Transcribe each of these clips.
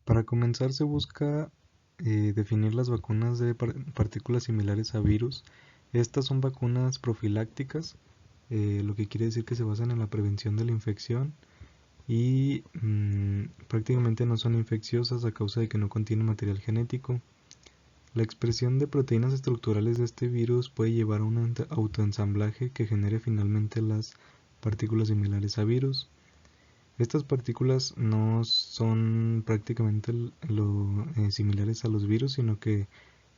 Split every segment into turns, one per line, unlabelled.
Para comenzar se busca definir las vacunas de partículas similares a virus. Estas son vacunas profilácticas, lo que quiere decir que se basan en la prevención de la infección y prácticamente no son infecciosas a causa de que no contienen material genético. La expresión de proteínas estructurales de este virus puede llevar a un autoensamblaje que genere finalmente las partículas similares a virus. Estas partículas no son prácticamente similares a los virus, sino que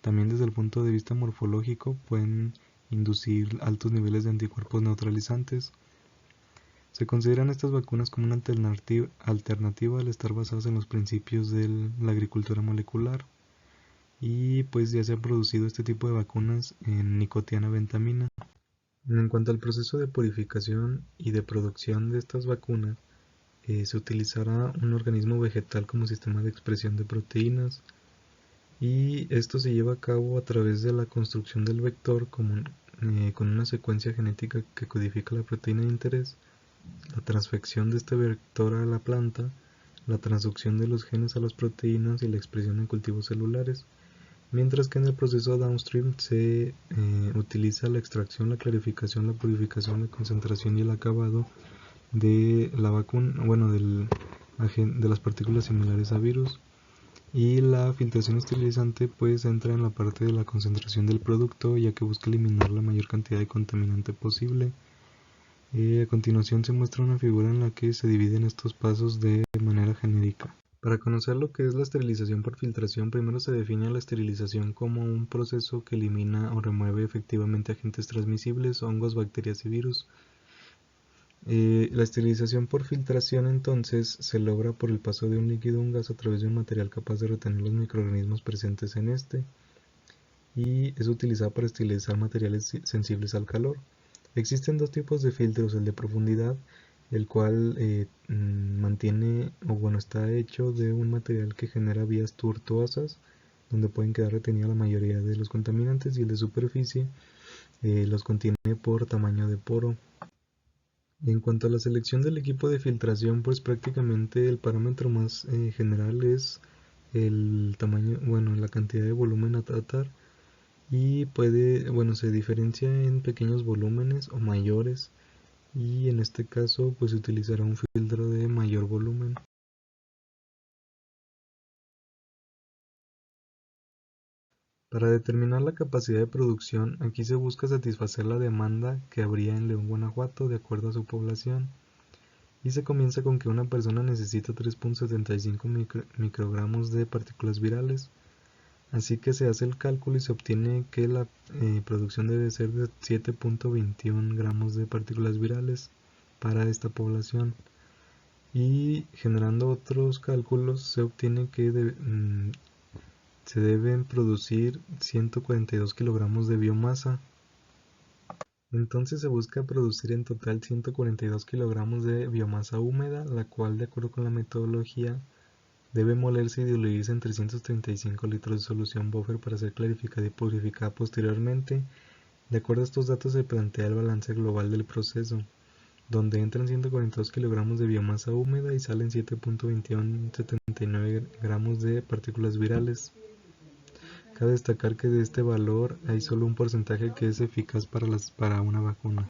también desde el punto de vista morfológico pueden inducir altos niveles de anticuerpos neutralizantes. Se consideran estas vacunas como una alternativa al estar basadas en los principios de la agricultura molecular. Y pues ya se han producido este tipo de vacunas en nicotiana bentamina. En cuanto al proceso de purificación y de producción de estas vacunas, se utilizará un organismo vegetal como sistema de expresión de proteínas y esto se lleva a cabo a través de la construcción del vector con una secuencia genética que codifica la proteína de interés, la transfección de este vector a la planta, la transducción de los genes a las proteínas y la expresión en cultivos celulares, mientras que en el proceso downstream se utiliza la extracción, la clarificación, la purificación, la concentración y el acabado de la vacuna, bueno, de las partículas similares a virus. Y la filtración esterilizante pues entra en la parte de la concentración del producto, ya que busca eliminar la mayor cantidad de contaminante posible. A continuación se muestra una figura en la que se dividen estos pasos de manera genérica. Para conocer lo que es la esterilización por filtración, primero se define la esterilización como un proceso que elimina o remueve efectivamente agentes transmisibles, hongos, bacterias y virus. La esterilización por filtración entonces se logra por el paso de un líquido o un gas a través de un material capaz de retener los microorganismos presentes en este y es utilizada para esterilizar materiales sensibles al calor. Existen dos tipos de filtros, el de profundidad, el cual mantiene o bueno está hecho de un material que genera vías tortuosas donde pueden quedar retenida la mayoría de los contaminantes, y el de superficie los contiene por tamaño de poro. En cuanto a la selección del equipo de filtración, pues prácticamente el parámetro más general es el tamaño, bueno, la cantidad de volumen a tratar y se diferencia en pequeños volúmenes o mayores, y en este caso pues se utilizará un filtro de mayor volumen. Para determinar la capacidad de producción, aquí se busca satisfacer la demanda que habría en León, Guanajuato, de acuerdo a su población. Y se comienza con que una persona necesita 3.75 microgramos de partículas virales. Así que se hace el cálculo y se obtiene que la producción debe ser de 7.21 gramos de partículas virales para esta población. Y generando otros cálculos se obtiene que se deben producir 142 kilogramos de biomasa. Entonces se busca producir en total 142 kilogramos de biomasa húmeda, la cual, de acuerdo con la metodología, debe molerse y diluirse en 335 litros de solución buffer para ser clarificada y purificada posteriormente. De acuerdo a estos datos se plantea el balance global del proceso, donde entran 142 kilogramos de biomasa húmeda y salen 7.2179 gramos de partículas virales. Cabe destacar que de este valor hay solo un porcentaje que es eficaz para una vacuna.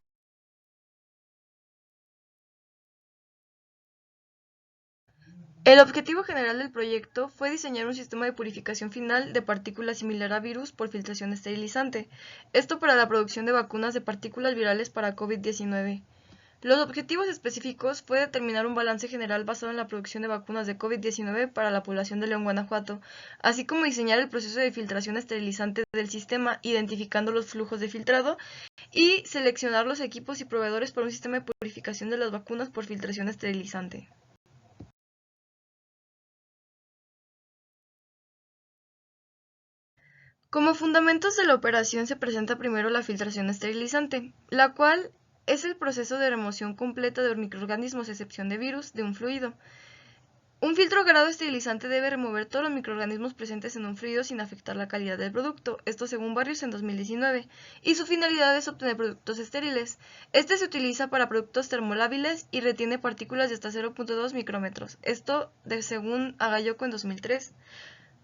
El objetivo general del proyecto fue diseñar un sistema de purificación final de partículas similar a virus por filtración esterilizante, esto para la producción de vacunas de partículas virales para COVID-19. Los objetivos específicos fue determinar un balance general basado en la producción de vacunas de COVID-19 para la población de León, Guanajuato, así como diseñar el proceso de filtración esterilizante del sistema, identificando los flujos de filtrado y seleccionar los equipos y proveedores para un sistema de purificación de las vacunas por filtración esterilizante. Como fundamentos de la operación se presenta primero la filtración esterilizante, la cual es el proceso de remoción completa de microorganismos, a excepción de virus, de un fluido. Un filtro grado esterilizante debe remover todos los microorganismos presentes en un fluido sin afectar la calidad del producto, esto según Barrios en 2019, y su finalidad es obtener productos estériles. Este se utiliza para productos termolábiles y retiene partículas de hasta 0.2 micrómetros, esto según Agayoko en 2003.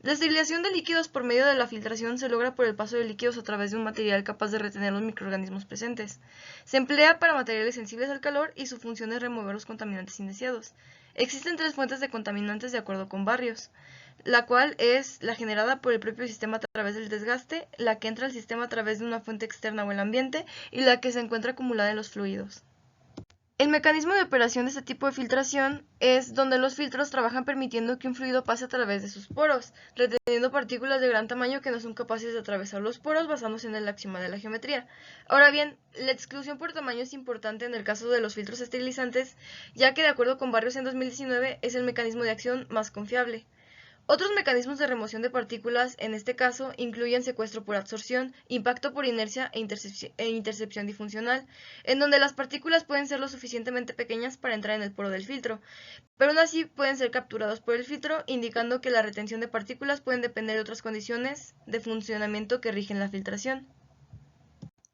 La esterilización de líquidos por medio de la filtración se logra por el paso de líquidos a través de un material capaz de retener los microorganismos presentes. Se emplea para materiales sensibles al calor y su función es remover los contaminantes indeseados. Existen tres fuentes de contaminantes de acuerdo con Barrios, la cual es la generada por el propio sistema a través del desgaste, la que entra al sistema a través de una fuente externa o el ambiente y la que se encuentra acumulada en los fluidos. El mecanismo de operación de este tipo de filtración es donde los filtros trabajan permitiendo que un fluido pase a través de sus poros, reteniendo partículas de gran tamaño que no son capaces de atravesar los poros basándose en el axioma de la geometría. Ahora bien, la exclusión por tamaño es importante en el caso de los filtros esterilizantes, ya que de acuerdo con Barrios en 2019 es el mecanismo de acción más confiable. Otros mecanismos de remoción de partículas, en este caso, incluyen secuestro por absorción, impacto por inercia e intercepción difuncional, en donde las partículas pueden ser lo suficientemente pequeñas para entrar en el poro del filtro, pero aún así pueden ser capturados por el filtro, indicando que la retención de partículas pueden depender de otras condiciones de funcionamiento que rigen la filtración.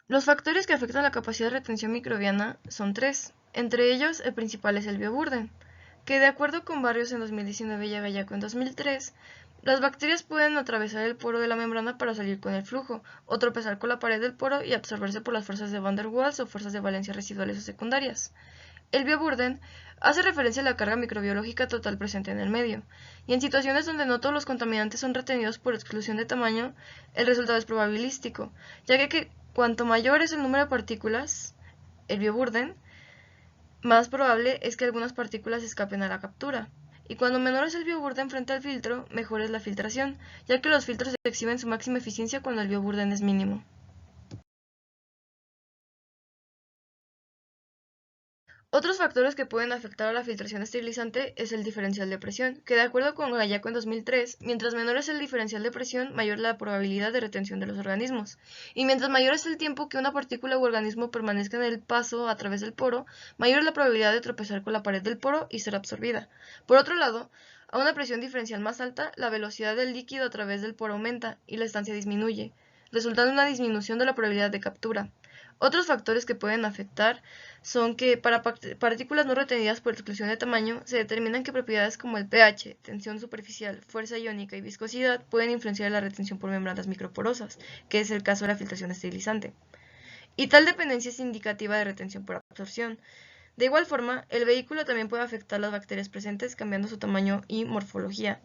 Los factores que afectan la capacidad de retención microbiana son tres. Entre ellos, el principal es el bioburden, que de acuerdo con Barrios en 2019 y Agayako en 2003, las bacterias pueden atravesar el poro de la membrana para salir con el flujo, o tropezar con la pared del poro y absorberse por las fuerzas de Van der Waals o fuerzas de valencia residuales o secundarias. El bioburden hace referencia a la carga microbiológica total presente en el medio, y en situaciones donde no todos los contaminantes son retenidos por exclusión de tamaño, el resultado es probabilístico, ya que cuanto mayor es el número de partículas, el bioburden, más probable es que algunas partículas escapen a la captura. Y cuando menor es el bioburden frente al filtro, mejor es la filtración, ya que los filtros exhiben su máxima eficiencia cuando el bioburden es mínimo. Otros factores que pueden afectar a la filtración esterilizante es el diferencial de presión, que de acuerdo con Gallako en 2003, mientras menor es el diferencial de presión, mayor la probabilidad de retención de los organismos, y mientras mayor es el tiempo que una partícula u organismo permanezca en el paso a través del poro, mayor es la probabilidad de tropezar con la pared del poro y ser absorbida. Por otro lado, a una presión diferencial más alta, la velocidad del líquido a través del poro aumenta y la estancia disminuye, resultando en una disminución de la probabilidad de captura. Otros factores que pueden afectar son que para partículas no retenidas por exclusión de tamaño, se determinan que propiedades como el pH, tensión superficial, fuerza iónica y viscosidad pueden influenciar la retención por membranas microporosas, que es el caso de la filtración esterilizante. Y tal dependencia es indicativa de retención por absorción. De igual forma, el vehículo también puede afectar las bacterias presentes cambiando su tamaño y morfología.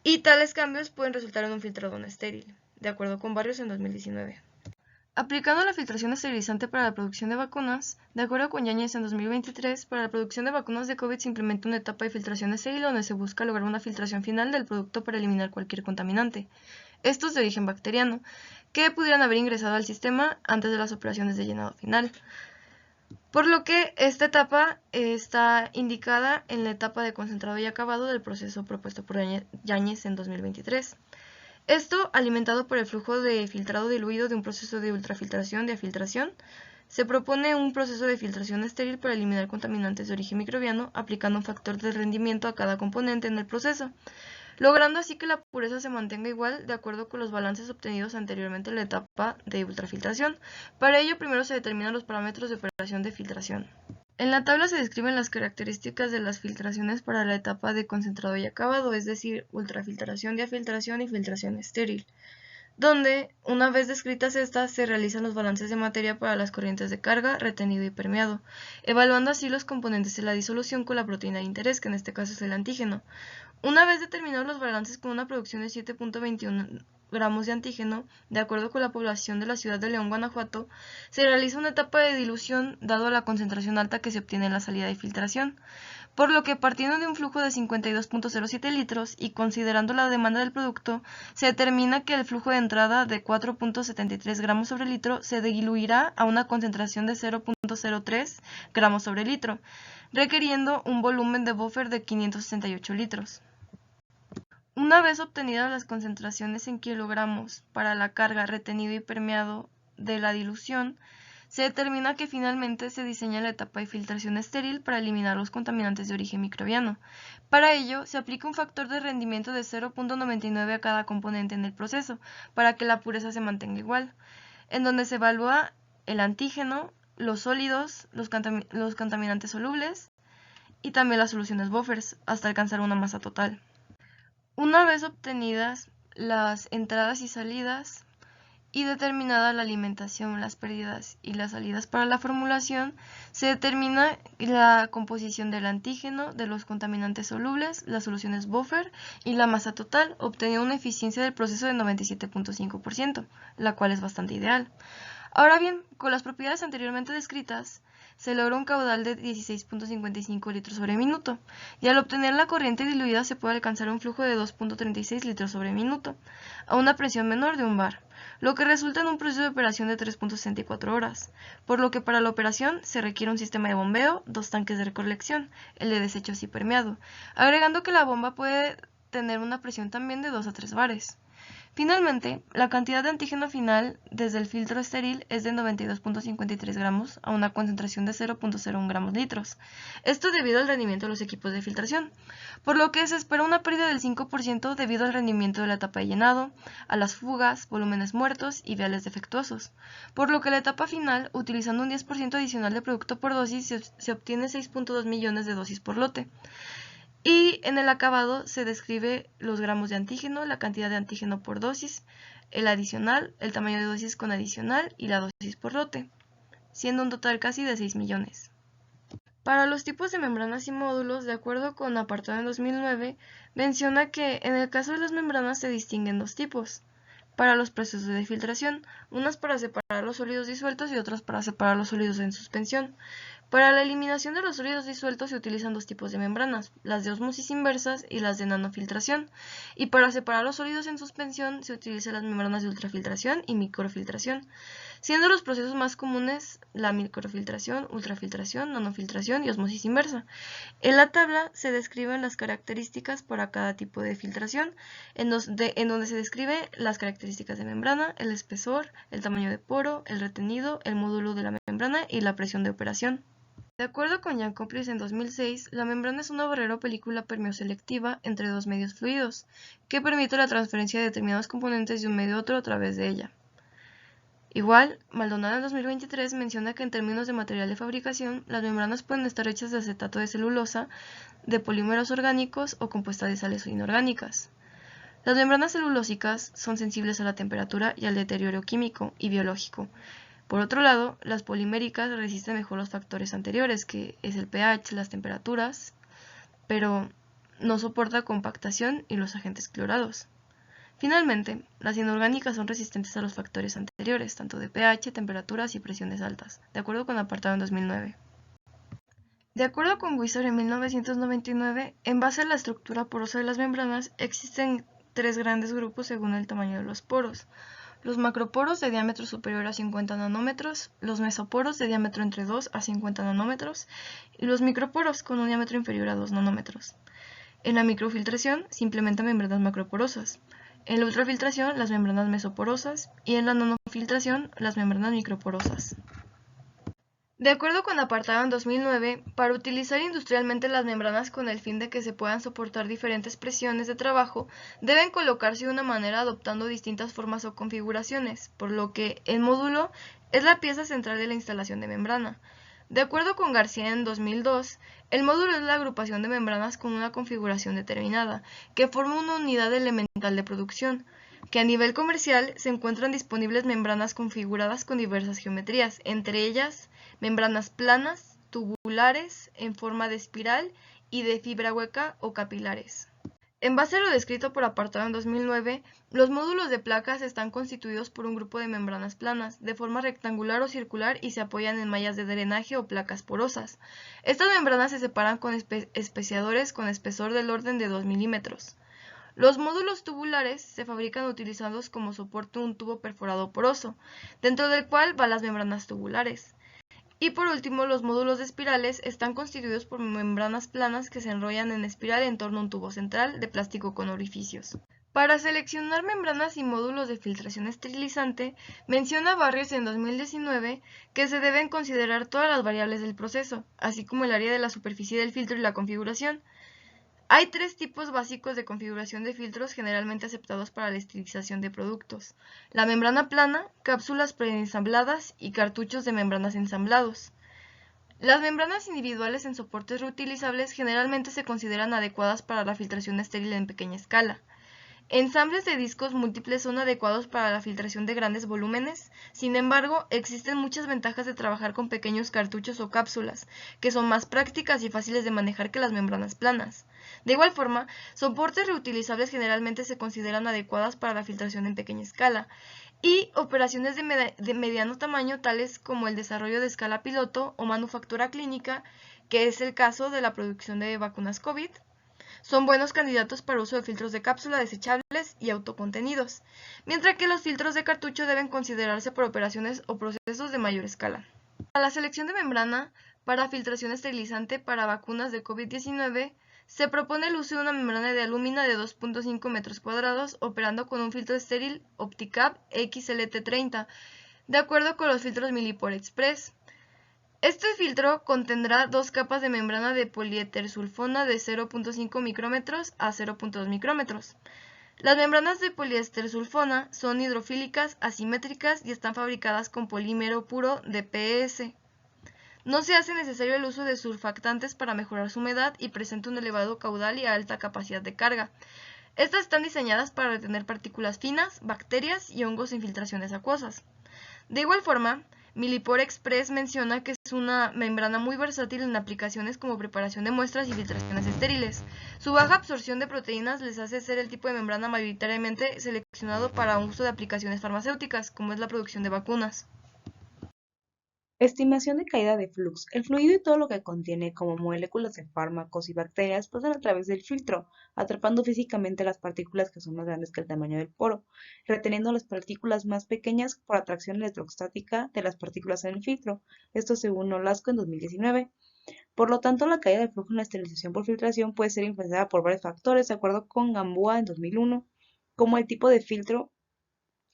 Y tales cambios pueden resultar en un filtrado no estéril, de acuerdo con Barrios en 2019. Aplicando la filtración esterilizante para la producción de vacunas, de acuerdo con Yáñez en 2023, para la producción de vacunas de COVID se implementa una etapa de filtración estéril donde se busca lograr una filtración final del producto para eliminar cualquier contaminante, estos de origen bacteriano, que pudieran haber ingresado al sistema antes de las operaciones de llenado final. Por lo que esta etapa está indicada en la etapa de concentrado y acabado del proceso propuesto por Yáñez en 2023. Esto, alimentado por el flujo de filtrado diluido de un proceso de ultrafiltración de afiltración, se propone un proceso de filtración estéril para eliminar contaminantes de origen microbiano aplicando un factor de rendimiento a cada componente en el proceso, logrando así que la pureza se mantenga igual de acuerdo con los balances obtenidos anteriormente en la etapa de ultrafiltración. Para ello, primero se determinan los parámetros de operación de filtración. En la tabla se describen las características de las filtraciones para la etapa de concentrado y acabado, es decir, ultrafiltración, diafiltración y filtración estéril, donde, una vez descritas estas, se realizan los balances de materia para las corrientes de carga, retenido y permeado, evaluando así los componentes de la disolución con la proteína de interés, que en este caso es el antígeno. Una vez determinados los balances con una producción de 7.21 gramos de antígeno, de acuerdo con la población de la ciudad de León, Guanajuato, se realiza una etapa de dilución dado la concentración alta que se obtiene en la salida de filtración, por lo que partiendo de un flujo de 52.07 litros y considerando la demanda del producto, se determina que el flujo de entrada de 4.73 gramos sobre litro se diluirá a una concentración de 0.03 gramos sobre litro, requiriendo un volumen de buffer de 568 litros. Una vez obtenidas las concentraciones en kilogramos para la carga, retenido y permeado de la dilución, se determina que finalmente se diseña la etapa de filtración estéril para eliminar los contaminantes de origen microbiano. Para ello, se aplica un factor de rendimiento de 0.99 a cada componente en el proceso, para que la pureza se mantenga igual, en donde se evalúa el antígeno, los sólidos, los contaminantes solubles y también las soluciones buffers, hasta alcanzar una masa total. Una vez obtenidas las entradas y salidas y determinada la alimentación, las pérdidas y las salidas para la formulación, se determina la composición del antígeno, de los contaminantes solubles, las soluciones buffer y la masa total, obteniendo una eficiencia del proceso de 97.5%, la cual es bastante ideal. Ahora bien, con las propiedades anteriormente descritas, se logra un caudal de 16.55 litros sobre minuto, y al obtener la corriente diluida se puede alcanzar un flujo de 2.36 litros sobre minuto, a una presión menor de un bar, lo que resulta en un proceso de operación de 3.64 horas, por lo que para la operación se requiere un sistema de bombeo, 2 tanques de recolección, el de desechos y permeado, agregando que la bomba puede tener una presión también de 2 a 3 bares. Finalmente, la cantidad de antígeno final desde el filtro estéril es de 92.53 gramos a una concentración de 0.01 gramos litros. Esto debido al rendimiento de los equipos de filtración, por lo que se espera una pérdida del 5% debido al rendimiento de la etapa de llenado, a las fugas, volúmenes muertos y viales defectuosos, por lo que la etapa final, utilizando un 10% adicional de producto por dosis, se obtiene 6.2 millones de dosis por lote. Y en el acabado se describe los gramos de antígeno, la cantidad de antígeno por dosis, el adicional, el tamaño de dosis con adicional y la dosis por lote, siendo un total casi de 6 millones. Para los tipos de membranas y módulos, de acuerdo con apartado en 2009, menciona que en el caso de las membranas se distinguen dos tipos. Para los procesos de filtración, unas para separar los sólidos disueltos y otras para separar los sólidos en suspensión. Para la eliminación de los sólidos disueltos se utilizan dos tipos de membranas, las de ósmosis inversas y las de nanofiltración, y para separar los sólidos en suspensión se utilizan las membranas de ultrafiltración y microfiltración, siendo los procesos más comunes la microfiltración, ultrafiltración, nanofiltración y ósmosis inversa. En la tabla se describen las características para cada tipo de filtración, en donde se describen las características de membrana, el espesor, el tamaño de poro, el retenido, el módulo de la membrana y la presión de operación. De acuerdo con Jacobs en 2006, la membrana es una barrera o película permeoselectiva entre dos medios fluidos, que permite la transferencia de determinados componentes de un medio a otro a través de ella. Igual, Maldonado en 2023 menciona que en términos de material de fabricación, las membranas pueden estar hechas de acetato de celulosa, de polímeros orgánicos o compuestas de sales inorgánicas. Las membranas celulósicas son sensibles a la temperatura y al deterioro químico y biológico. Por otro lado, las poliméricas resisten mejor los factores anteriores, que es el pH, las temperaturas, pero no soporta compactación y los agentes clorados. Finalmente, las inorgánicas son resistentes a los factores anteriores, tanto de pH, temperaturas y presiones altas, de acuerdo con el apartado en 2009. De acuerdo con Wieser en 1999, en base a la estructura porosa de las membranas, existen tres grandes grupos según el tamaño de los poros. Los macroporos de diámetro superior a 50 nanómetros, los mesoporos de diámetro entre 2 a 50 nanómetros y los microporos con un diámetro inferior a 2 nanómetros. En la microfiltración se implementan membranas macroporosas, en la ultrafiltración las membranas mesoporosas y en la nanofiltración las membranas microporosas. De acuerdo con apartado en 2009, para utilizar industrialmente las membranas con el fin de que se puedan soportar diferentes presiones de trabajo, deben colocarse de una manera adoptando distintas formas o configuraciones, por lo que el módulo es la pieza central de la instalación de membrana. De acuerdo con García en 2002, el módulo es la agrupación de membranas con una configuración determinada, que forma una unidad elemental de producción, que a nivel comercial se encuentran disponibles membranas configuradas con diversas geometrías, entre ellas membranas planas, tubulares, en forma de espiral y de fibra hueca o capilares. En base a lo descrito por apartado en 2009, los módulos de placas están constituidos por un grupo de membranas planas, de forma rectangular o circular y se apoyan en mallas de drenaje o placas porosas. Estas membranas se separan con especiadores con espesor del orden de 2 milímetros. Los módulos tubulares se fabrican utilizando como soporte un tubo perforado poroso, dentro del cual van las membranas tubulares. Y por último, los módulos de espirales están constituidos por membranas planas que se enrollan en espiral en torno a un tubo central de plástico con orificios. Para seleccionar membranas y módulos de filtración esterilizante, menciona Barrios en 2019 que se deben considerar todas las variables del proceso, así como el área de la superficie del filtro y la configuración. Hay tres tipos básicos de configuración de filtros generalmente aceptados para la esterilización de productos: la membrana plana, cápsulas preensambladas y cartuchos de membranas ensamblados. Las membranas individuales en soportes reutilizables generalmente se consideran adecuadas para la filtración estéril en pequeña escala. Ensambles de discos múltiples son adecuados para la filtración de grandes volúmenes. Sin embargo, existen muchas ventajas de trabajar con pequeños cartuchos o cápsulas, que son más prácticas y fáciles de manejar que las membranas planas. De igual forma, soportes reutilizables generalmente se consideran adecuadas para la filtración en pequeña escala, y operaciones de mediano tamaño, tales como el desarrollo de escala piloto o manufactura clínica, que es el caso de la producción de vacunas COVID, son buenos candidatos para uso de filtros de cápsula desechables y autocontenidos, mientras que los filtros de cartucho deben considerarse por operaciones o procesos de mayor escala. Para la selección de membrana para filtración esterilizante para vacunas de COVID-19, se propone el uso de una membrana de alúmina de 2.5 metros cuadrados operando con un filtro estéril Opticap XLT30, de acuerdo con los filtros Millipore Express. Este filtro contendrá dos capas de membrana de poliéster-sulfona de 0.5 micrómetros a 0.2 micrómetros. Las membranas de poliéster-sulfona son hidrofílicas, asimétricas y están fabricadas con polímero puro de PS. No se hace necesario el uso de surfactantes para mejorar su humedad y presenta un elevado caudal y alta capacidad de carga. Estas están diseñadas para retener partículas finas, bacterias y hongos en filtraciones acuosas. De igual forma, Millipore Express menciona que es una membrana muy versátil en aplicaciones como preparación de muestras y filtraciones estériles. Su baja absorción de proteínas les hace ser el tipo de membrana mayoritariamente seleccionado para uso de aplicaciones farmacéuticas, como es la producción de vacunas.
Estimación de caída de flux. El fluido y todo lo que contiene, como moléculas de fármacos y bacterias, pasan a través del filtro, atrapando físicamente las partículas que son más grandes que el tamaño del poro, reteniendo las partículas más pequeñas por atracción electrostática de las partículas en el filtro. Esto según Nolasco en 2019. Por lo tanto, la caída de flujo en la esterilización por filtración puede ser influenciada por varios factores, de acuerdo con Gamboa en 2001, como el tipo de filtro,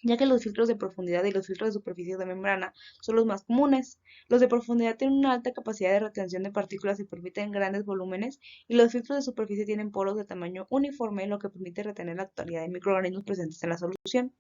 ya que los filtros de profundidad y los filtros de superficie de membrana son los más comunes. Los de profundidad tienen una alta capacidad de retención de partículas y permiten grandes volúmenes, y los filtros de superficie tienen poros de tamaño uniforme, lo que permite retener la totalidad de microorganismos presentes en la solución.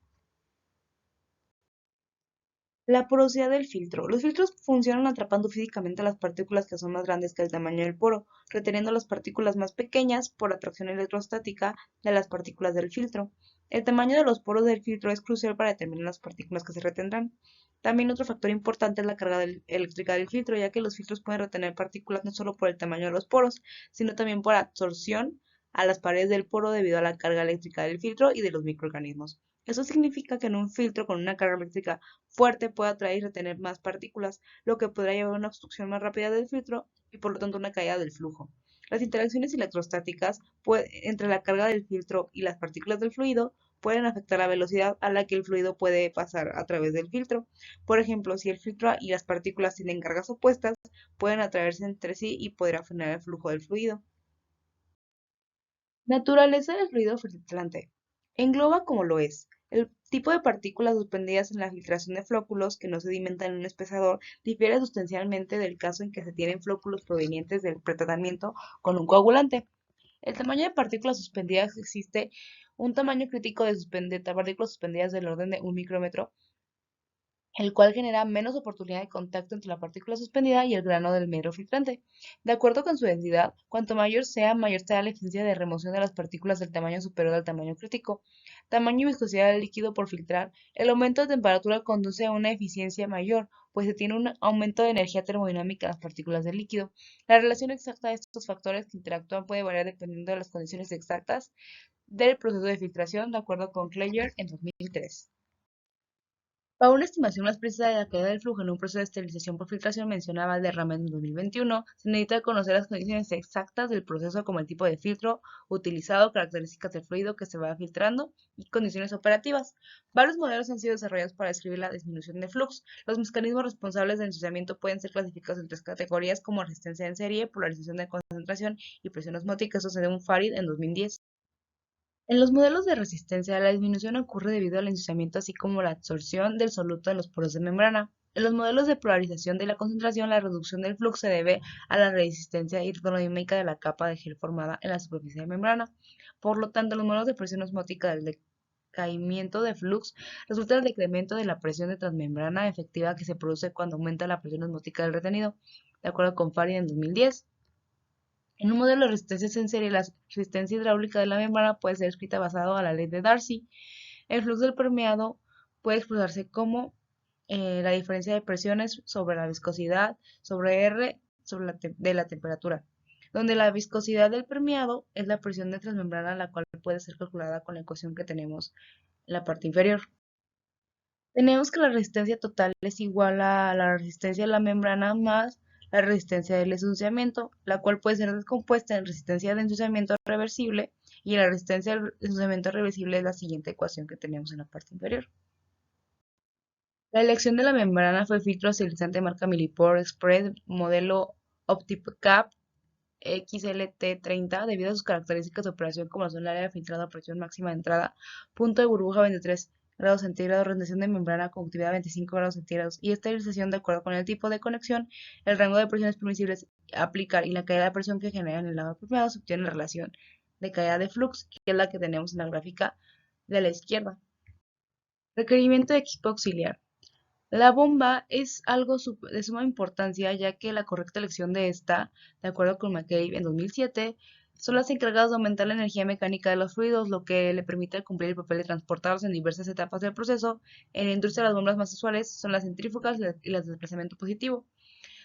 La porosidad del filtro. Los filtros funcionan atrapando físicamente las partículas que son más grandes que el tamaño del poro, reteniendo las partículas más pequeñas por atracción electrostática de las partículas del filtro. El tamaño de los poros del filtro es crucial para determinar las partículas que se retendrán. También otro factor importante es la carga eléctrica del filtro, ya que los filtros pueden retener partículas no solo por el tamaño de los poros, sino también por absorción a las paredes del poro debido a la carga eléctrica del filtro y de los microorganismos. Eso significa que en un filtro con una carga eléctrica fuerte puede atraer y retener más partículas, lo que podrá llevar a una obstrucción más rápida del filtro y por lo tanto una caída del flujo. Las interacciones electrostáticas entre la carga del filtro y las partículas del fluido pueden afectar la velocidad a la que el fluido puede pasar a través del filtro. Por ejemplo, si el filtro y las partículas tienen cargas opuestas, pueden atraerse entre sí y podrá frenar el flujo del fluido. Naturaleza del fluido filtrante. Engloba como lo es. El tipo de partículas suspendidas en la filtración de flóculos que no sedimentan en un espesador difiere sustancialmente del caso en que se tienen flóculos provenientes del pretratamiento con un coagulante. El tamaño de partículas suspendidas existe un tamaño crítico de partículas suspendidas del orden de 1 micrómetro, el cual genera menos oportunidad de contacto entre la partícula suspendida y el grano del medio filtrante. De acuerdo con su densidad, cuanto mayor será la eficiencia de remoción de las partículas del tamaño superior al tamaño crítico. Tamaño y viscosidad del líquido por filtrar. El aumento de temperatura conduce a una eficiencia mayor, pues se tiene un aumento de energía termodinámica en las partículas del líquido. La relación exacta de estos factores que interactúan puede variar dependiendo de las condiciones exactas del proceso de filtración, de acuerdo con Kleyer en 2003. Para una estimación más precisa de la caída del flujo en un proceso de esterilización por filtración mencionada Valderrama en 2021, se necesita conocer las condiciones exactas del proceso como el tipo de filtro utilizado, características del fluido que se va filtrando y condiciones operativas. Varios modelos han sido desarrollados para describir la disminución de flux. Los mecanismos responsables del ensuciamiento pueden ser clasificados en tres categorías como resistencia en serie, polarización de concentración y presión osmótica, eso según Farid en 2010. En los modelos de resistencia, la disminución ocurre debido al ensuciamiento así como la absorción del soluto en los poros de membrana. En los modelos de polarización de la concentración, la reducción del flux se debe a la resistencia hidrodinámica de la capa de gel formada en la superficie de membrana. Por lo tanto, los modelos de presión osmótica del decaimiento de flux resulta del decremento de la presión de transmembrana efectiva que se produce cuando aumenta la presión osmótica del retenido, de acuerdo con Farid en 2010. En un modelo de resistencia en serie, la resistencia hidráulica de la membrana puede ser escrita basado a la ley de Darcy. El flujo del permeado puede expresarse como la diferencia de presiones sobre la viscosidad sobre R de la temperatura, donde la viscosidad del permeado es la presión de transmembrana, la cual puede ser calculada con la ecuación que tenemos en la parte inferior. Tenemos que la resistencia total es igual a la resistencia de la membrana más la resistencia del ensuciamiento, la cual puede ser descompuesta en resistencia de ensuciamiento reversible, y la resistencia del ensuciamiento reversible es la siguiente ecuación que tenemos en la parte inferior. La elección de la membrana fue filtro esterilizante marca Millipore Express modelo OptiCap XLT30 debido a sus características de operación como son el área de filtrado a presión máxima de entrada, punto de burbuja 23 grados centígrados, retención de membrana, conductividad 25 grados centígrados y esterilización de acuerdo con el tipo de conexión, el rango de presiones permisibles a aplicar y la caída de presión que genera en el lado apropiado. Se obtiene la relación de caída de flux, que es la que tenemos en la gráfica de la izquierda. Requerimiento de equipo auxiliar. La bomba es algo de suma importancia, ya que la correcta elección de esta, de acuerdo con McCabe en 2007, son las encargadas de aumentar la energía mecánica de los fluidos, lo que le permite cumplir el papel de transportarlos en diversas etapas del proceso. En la industria, las bombas más usuales son las centrífugas y las de desplazamiento positivo.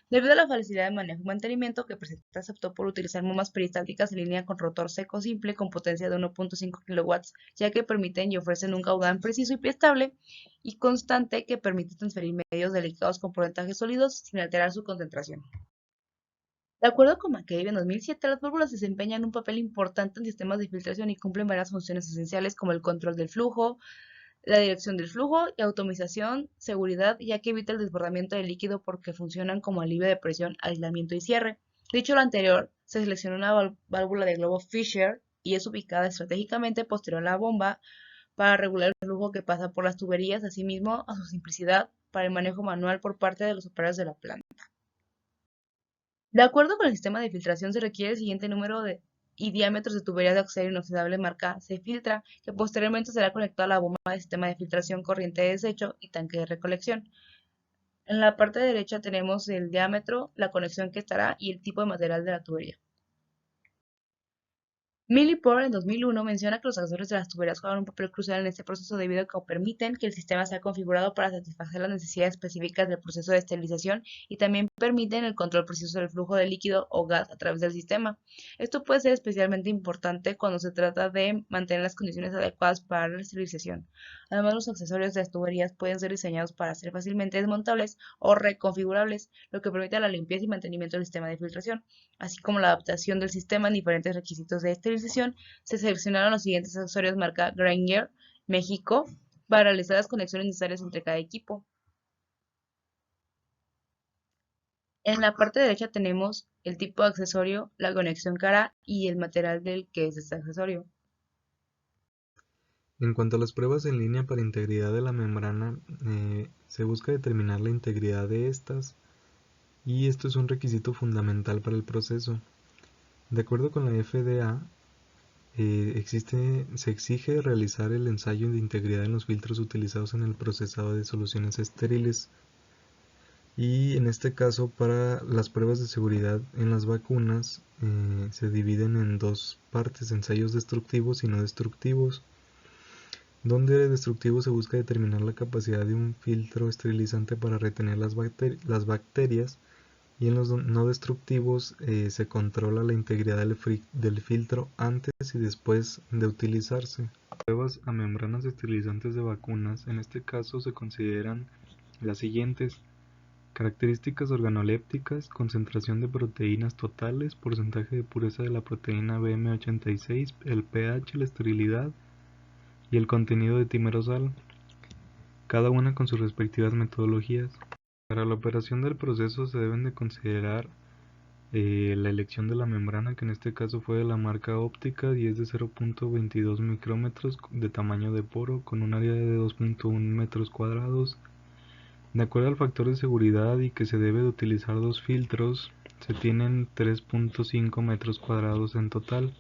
Debido a la facilidad de manejo y mantenimiento que presenta, se optó por utilizar bombas peristálticas en línea con rotor seco simple con potencia de 1.5 kW, ya que permiten y ofrecen un caudal preciso y estable y constante que permite transferir medios delicados con porcentajes sólidos sin alterar su concentración. De acuerdo con McCabe, en 2007 las válvulas desempeñan un papel importante en sistemas de filtración y cumplen varias funciones esenciales como el control del flujo, la dirección del flujo y automatización, seguridad, ya que evita el desbordamiento del líquido porque funcionan como alivio de presión, aislamiento y cierre. Dicho lo anterior, se selecciona una válvula de globo Fisher y es ubicada estratégicamente posterior a la bomba para regular el flujo que pasa por las tuberías, asimismo a su simplicidad para el manejo manual por parte de los operarios de la planta. De acuerdo con el sistema de filtración, se requiere el siguiente número y diámetros de tuberías de acero inoxidable marca C-Filtra, que posteriormente será conectado a la bomba de sistema de filtración, corriente de desecho y tanque de recolección. En la parte derecha tenemos el diámetro, la conexión que estará y el tipo de material de la tubería. Millipore en 2001 menciona que los accesorios de las tuberías juegan un papel crucial en este proceso debido a que permiten que el sistema sea configurado para satisfacer las necesidades específicas del proceso de esterilización y también permiten el control preciso del flujo de líquido o gas a través del sistema. Esto puede ser especialmente importante cuando se trata de mantener las condiciones adecuadas para la esterilización. Además, los accesorios de las tuberías pueden ser diseñados para ser fácilmente desmontables o reconfigurables, lo que permite la limpieza y mantenimiento del sistema de filtración, así como la adaptación del sistema en diferentes requisitos de esterilización. Se seleccionaron los siguientes accesorios marca Grainger, México, para realizar las conexiones necesarias entre cada equipo. En la parte derecha tenemos el tipo de accesorio, la conexión cara y el material del que es este accesorio.
En cuanto a las pruebas en línea para integridad de la membrana, se busca determinar la integridad de estas, y esto es un requisito fundamental para el proceso. De acuerdo con la FDA, se exige realizar el ensayo de integridad en los filtros utilizados en el procesado de soluciones estériles, y en este caso para las pruebas de seguridad en las vacunas se dividen en dos partes: ensayos destructivos y no destructivos. Donde destructivo se busca determinar la capacidad de un filtro esterilizante para retener las bacterias, y en los no destructivos se controla la integridad del filtro antes y después de utilizarse. Pruebas a membranas esterilizantes de vacunas, en este caso se consideran las siguientes: características organolépticas, concentración de proteínas totales, porcentaje de pureza de la proteína BM86, el pH, la esterilidad y el contenido de timerosal, cada una con sus respectivas metodologías. Para la operación del proceso se deben de considerar La elección de la membrana, que en este caso fue de la marca óptica y es de 0.22 micrómetros de tamaño de poro con un área de 2.1 metros cuadrados. De acuerdo al factor de seguridad y que se debe de utilizar dos filtros, se tienen 3.5 metros cuadrados en total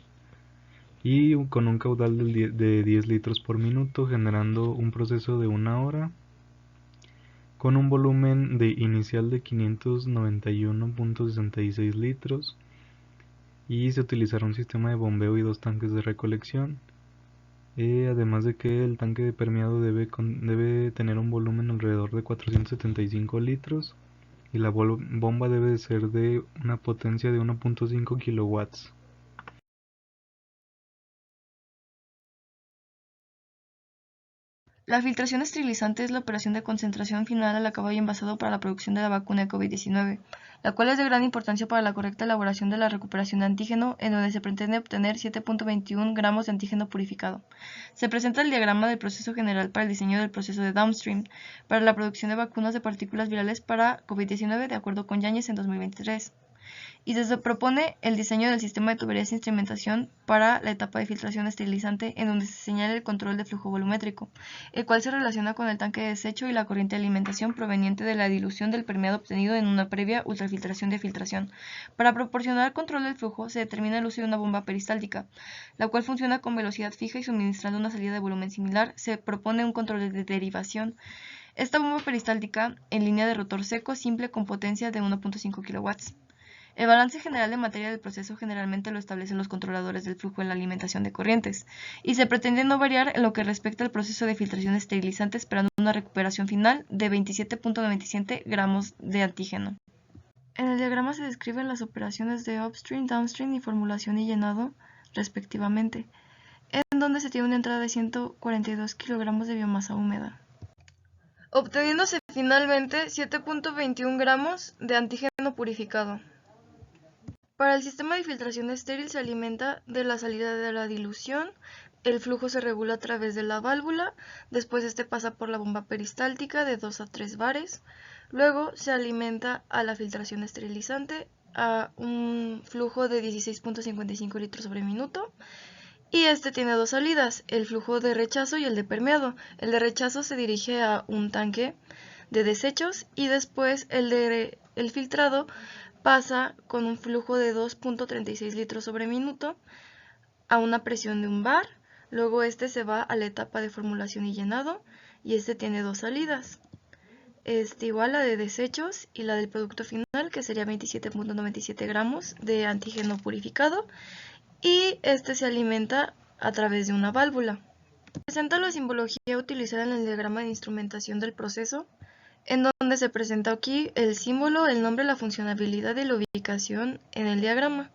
y con un caudal de 10 litros por minuto, generando un proceso de 1 hora con un volumen inicial de 591.66 litros, y se utilizará un sistema de bombeo y dos tanques de recolección. Además de que el tanque de permeado debe tener un volumen alrededor de 475 litros y la bomba debe ser de una potencia de 1.5 kilowatts.
La filtración esterilizante es la operación de concentración final al acabado y envasado para la producción de la vacuna de COVID-19, la cual es de gran importancia para la correcta elaboración de la recuperación de antígeno, en donde se pretende obtener 7.21 gramos de antígeno purificado. Se presenta el diagrama del proceso general para el diseño del proceso de downstream para la producción de vacunas de partículas virales para COVID-19, de acuerdo con Yáñez en 2023. Y se propone el diseño del sistema de tuberías e instrumentación para la etapa de filtración esterilizante, en donde se señala el control de flujo volumétrico, el cual se relaciona con el tanque de desecho y la corriente de alimentación proveniente de la dilución del permeado obtenido en una previa ultrafiltración de filtración. Para proporcionar control del flujo, se determina el uso de una bomba peristáltica, la cual funciona con velocidad fija y suministrando una salida de volumen similar. Se propone un control de derivación. Esta bomba peristáltica en línea de rotor seco simple con potencia de 1.5 kilowatts. El balance general de materia del proceso generalmente lo establecen los controladores del flujo en la alimentación de corrientes, y se pretende no variar en lo que respecta al proceso de filtración esterilizante, esperando una recuperación final de 27.97 gramos de antígeno. En el diagrama se describen las operaciones de upstream, downstream y formulación y llenado, respectivamente, en donde se tiene una entrada de 142 kilogramos de biomasa húmeda, obteniéndose finalmente 7.21 gramos de antígeno purificado. Para el sistema de filtración estéril se alimenta de la salida de la dilución, el flujo se regula a través de la válvula, después este pasa por la bomba peristáltica de 2 a 3 bares, luego se alimenta a la filtración esterilizante a un flujo de 16.55 litros sobre minuto, y este tiene dos salidas, el flujo de rechazo y el de permeado. El de rechazo se dirige a un tanque de desechos y después el filtrado pasa con un flujo de 2.36 litros sobre minuto a una presión de 1 bar, luego este se va a la etapa de formulación y llenado y este tiene dos salidas, igual la de desechos y la del producto final, que sería 27.97 gramos de antígeno purificado, y este se alimenta a través de una válvula. Presenta la simbología utilizada en el diagrama de instrumentación del proceso, en donde se presenta aquí el símbolo, el nombre, la funcionalidad y la ubicación en el diagrama.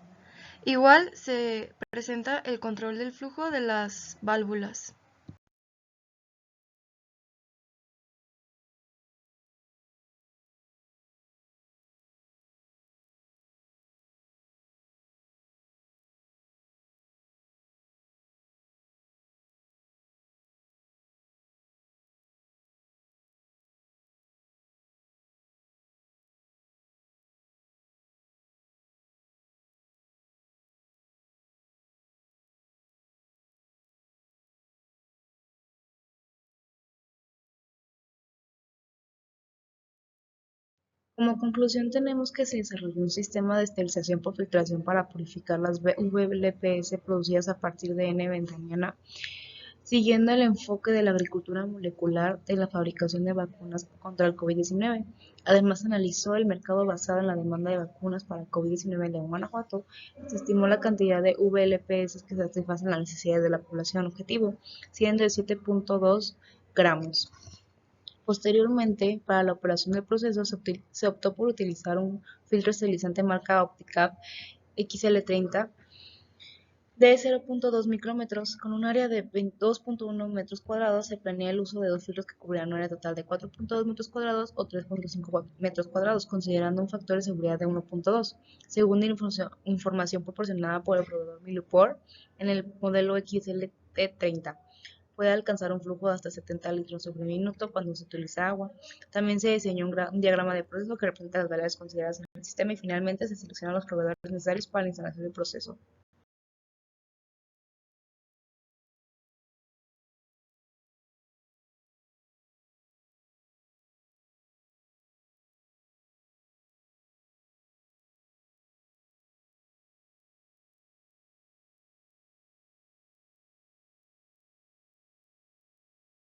Igual se presenta el control del flujo de las válvulas.
Como conclusión tenemos que se desarrolló un sistema de esterilización por filtración para purificar las VLPS producidas a partir de N-bentamina, siguiendo el enfoque de la agricultura molecular de la fabricación de vacunas contra el COVID-19. Además, analizó el mercado basado en la demanda de vacunas para el COVID-19 en Guanajuato. Se estimó la cantidad de VLPS que satisfacen las necesidades de la población objetivo, siendo de 7.2 gramos. Posteriormente, para la operación del proceso se optó por utilizar un filtro esterilizante marca Opticap XL30 de 0.2 micrómetros. Con un área de 2.1 metros cuadrados, se planea el uso de dos filtros que cubrirán un área total de 4.2 metros cuadrados o 3.5 metros cuadrados, considerando un factor de seguridad de 1.2, según la información proporcionada por el proveedor Millipore en el modelo XL30. puede alcanzar un flujo de hasta 70 litros sobre minuto cuando se utiliza agua. También se diseñó un diagrama de proceso que representa las variables consideradas en el sistema y finalmente se seleccionan los proveedores necesarios para la instalación del proceso.